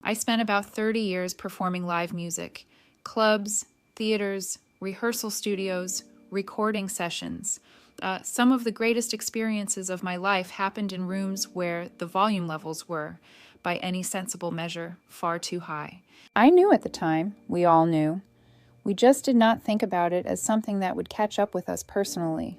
I spent about 30 years performing live music, clubs, theaters, rehearsal studios, recording sessions. Some of the greatest experiences of my life happened in rooms where the volume levels were, by any sensible measure, far too high. I knew at the time, we all knew. We just did not think about it as something that would catch up with us personally.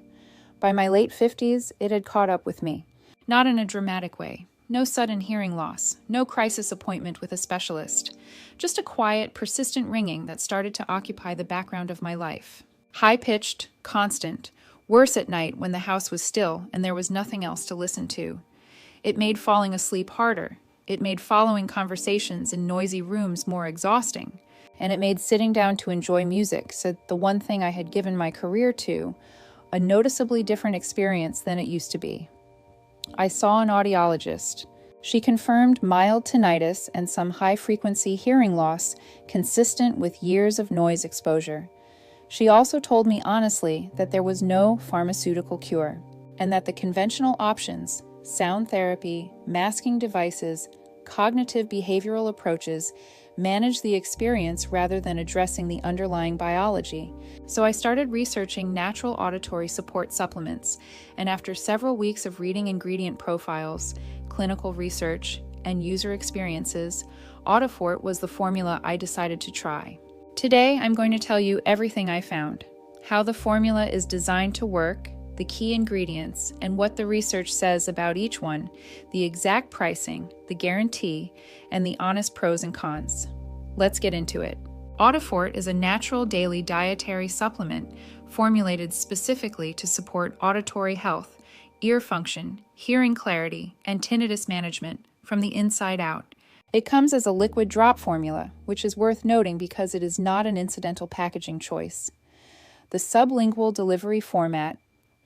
By my late 50s, it had caught up with me. Not in a dramatic way. No sudden hearing loss. No crisis appointment with a specialist. Just a quiet, persistent ringing that started to occupy the background of my life. High-pitched, constant. Worse at night when the house was still and there was nothing else to listen to. It made falling asleep harder. It made following conversations in noisy rooms more exhausting. And it made sitting down to enjoy music, so the one thing I had given my career to, a noticeably different experience than it used to be. I saw an audiologist. She confirmed mild tinnitus and some high-frequency hearing loss consistent with years of noise exposure. She also told me honestly that there was no pharmaceutical cure, and that the conventional options, sound therapy, masking devices, cognitive behavioral approaches, manage the experience rather than addressing the underlying biology. So I started researching natural auditory support supplements, and after several weeks of reading ingredient profiles, clinical research, and user experiences, Audifort was the formula I decided to try. Today, I'm going to tell you everything I found, how the formula is designed to work, the key ingredients, and what the research says about each one, the exact pricing, the guarantee, and the honest pros and cons. Let's get into it. Audifort is a natural daily dietary supplement formulated specifically to support auditory health, ear function, hearing clarity, and tinnitus management from the inside out. It comes as a liquid drop formula, which is worth noting because it is not an incidental packaging choice. The sublingual delivery format,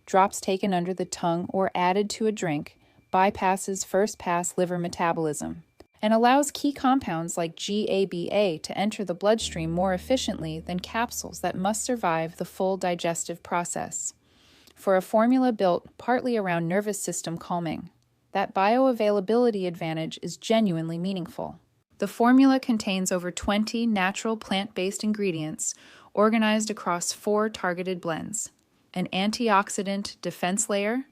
drops taken under the tongue or added to a drink, bypasses first-pass liver metabolism, and allows key compounds like GABA to enter the bloodstream more efficiently than capsules that must survive the full digestive process. For a formula built partly around nervous system calming, that bioavailability advantage is genuinely meaningful. The formula contains over 20 natural plant-based ingredients organized across 4 targeted blends: an antioxidant defense layer,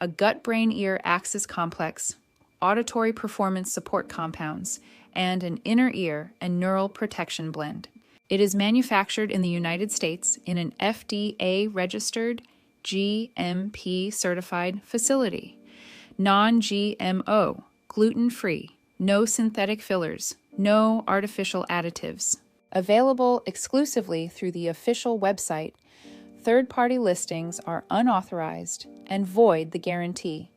a gut-brain-ear axis complex, auditory performance support compounds, and an inner ear and neural protection blend. It is manufactured in the United States in an FDA-registered, GMP-certified facility. Non-GMO, gluten-free, no synthetic fillers, no artificial additives. Available exclusively through the official website. Third-party listings are unauthorized and void the guarantee.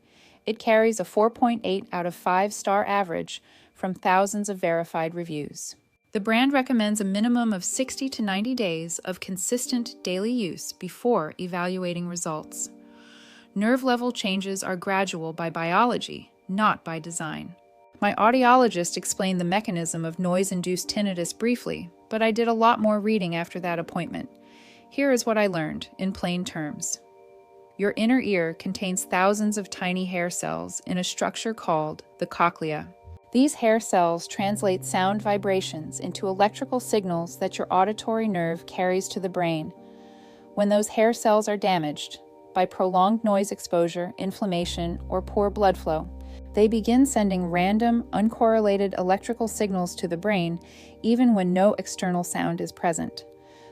It carries a 4.8 out of 5-star average from thousands of verified reviews. The brand recommends a minimum of 60 to 90 days of consistent daily use before evaluating results. Nerve level changes are gradual by biology, not by design. My audiologist explained the mechanism of noise-induced tinnitus briefly, but I did a lot more reading after that appointment. Here is what I learned, in plain terms. Your inner ear contains thousands of tiny hair cells in a structure called the cochlea. These hair cells translate sound vibrations into electrical signals that your auditory nerve carries to the brain. When those hair cells are damaged, by prolonged noise exposure, inflammation, or poor blood flow, they begin sending random, uncorrelated electrical signals to the brain even when no external sound is present.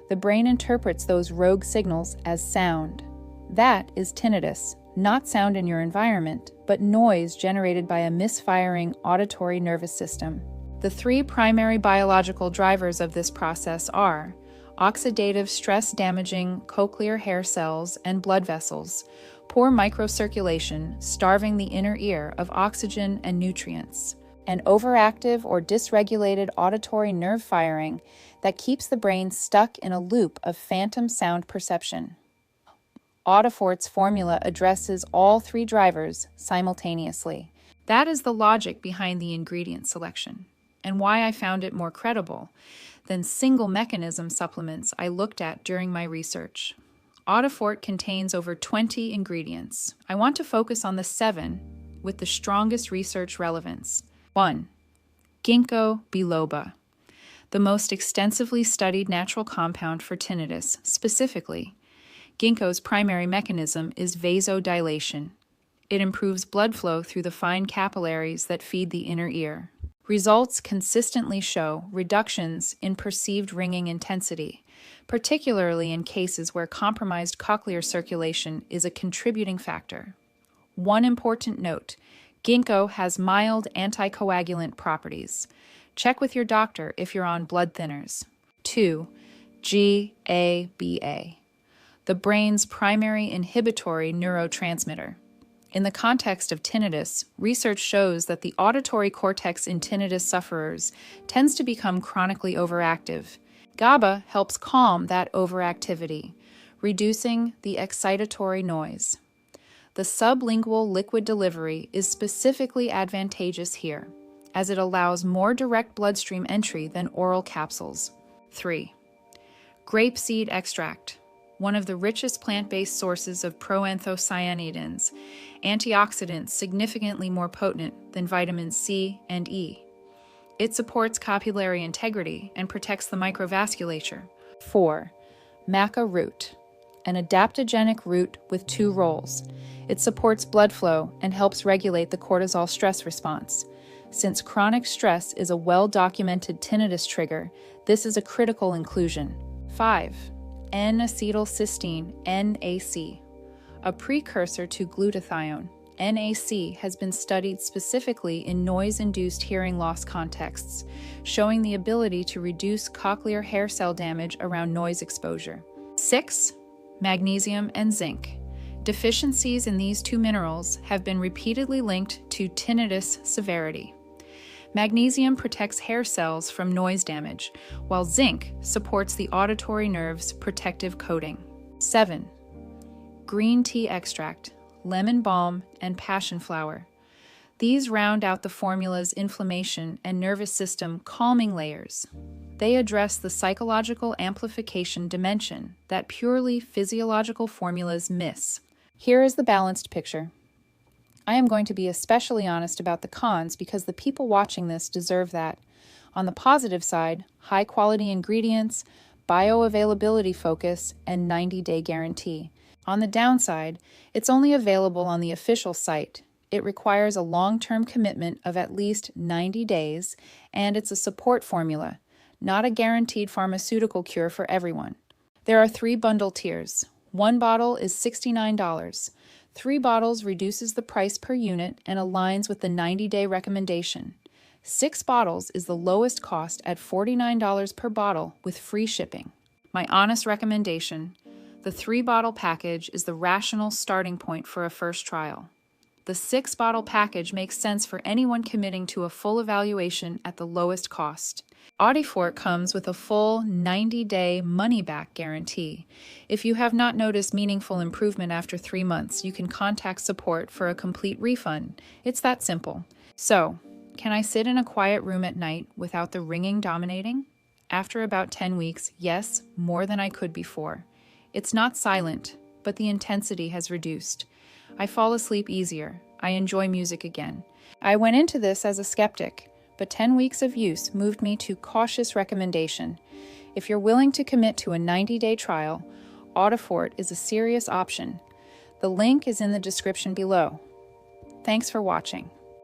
The brain interprets those rogue signals as sound. That is tinnitus, not sound in your environment, but noise generated by a misfiring auditory nervous system. The 3 primary biological drivers of this process are oxidative stress-damaging cochlear hair cells and blood vessels, poor microcirculation starving the inner ear of oxygen and nutrients, and overactive or dysregulated auditory nerve firing that keeps the brain stuck in a loop of phantom sound perception. Audifort's formula addresses all 3 drivers simultaneously. That is the logic behind the ingredient selection, and why I found it more credible than single mechanism supplements I looked at during my research. Audifort contains over 20 ingredients. I want to focus on the 7 with the strongest research relevance. 1. Ginkgo biloba, the most extensively studied natural compound for tinnitus. Specifically, ginkgo's primary mechanism is vasodilation. It improves blood flow through the fine capillaries that feed the inner ear. Results consistently show reductions in perceived ringing intensity, particularly in cases where compromised cochlear circulation is a contributing factor. One important note: ginkgo has mild anticoagulant properties. Check with your doctor if you're on blood thinners. 2. GABA, the brain's primary inhibitory neurotransmitter. In the context of tinnitus, research shows that the auditory cortex in tinnitus sufferers tends to become chronically overactive. GABA helps calm that overactivity, reducing the excitatory noise. The sublingual liquid delivery is specifically advantageous here, as it allows more direct bloodstream entry than oral capsules. 3. Grapeseed extract, one of the richest plant-based sources of proanthocyanidins, antioxidants significantly more potent than vitamins C and E. It supports capillary integrity and protects the microvasculature. 4. Maca root, an adaptogenic root with 2 roles. It supports blood flow and helps regulate the cortisol stress response. Since chronic stress is a well-documented tinnitus trigger, this is a critical inclusion. 5. N-acetylcysteine, NAC, a precursor to glutathione. NAC has been studied specifically in noise-induced hearing loss contexts, showing the ability to reduce cochlear hair cell damage around noise exposure. 6. Magnesium and zinc. Deficiencies in these 2 minerals have been repeatedly linked to tinnitus severity. Magnesium protects hair cells from noise damage, while zinc supports the auditory nerve's protective coating. 7. Green tea extract, lemon balm, and passion flower. These round out the formula's inflammation and nervous system calming layers. They address the psychological amplification dimension that purely physiological formulas miss. Here is the balanced picture. I am going to be especially honest about the cons because the people watching this deserve that. On the positive side, high-quality ingredients, bioavailability focus, and 90-day guarantee. On the downside, it's only available on the official site. It requires a long-term commitment of at least 90 days, and it's a support formula, not a guaranteed pharmaceutical cure for everyone. There are 3 bundle tiers. 1 bottle is $69. 3 bottles reduces the price per unit and aligns with the 90-day recommendation. 6 bottles is the lowest cost at $49 per bottle with free shipping. My honest recommendation: the 3-bottle package is the rational starting point for a first trial. The 6-bottle package makes sense for anyone committing to a full evaluation at the lowest cost. Audifort comes with a full 90-day money-back guarantee. If you have not noticed meaningful improvement after 3 months, you can contact support for a complete refund. It's that simple. So, can I sit in a quiet room at night without the ringing dominating? After about 10 weeks, yes, more than I could before. It's not silent, but the intensity has reduced. I fall asleep easier. I enjoy music again. I went into this as a skeptic, but 10 weeks of use moved me to cautious recommendation. If you're willing to commit to a 90-day trial, Audifort is a serious option. The link is in the description below. Thanks for watching.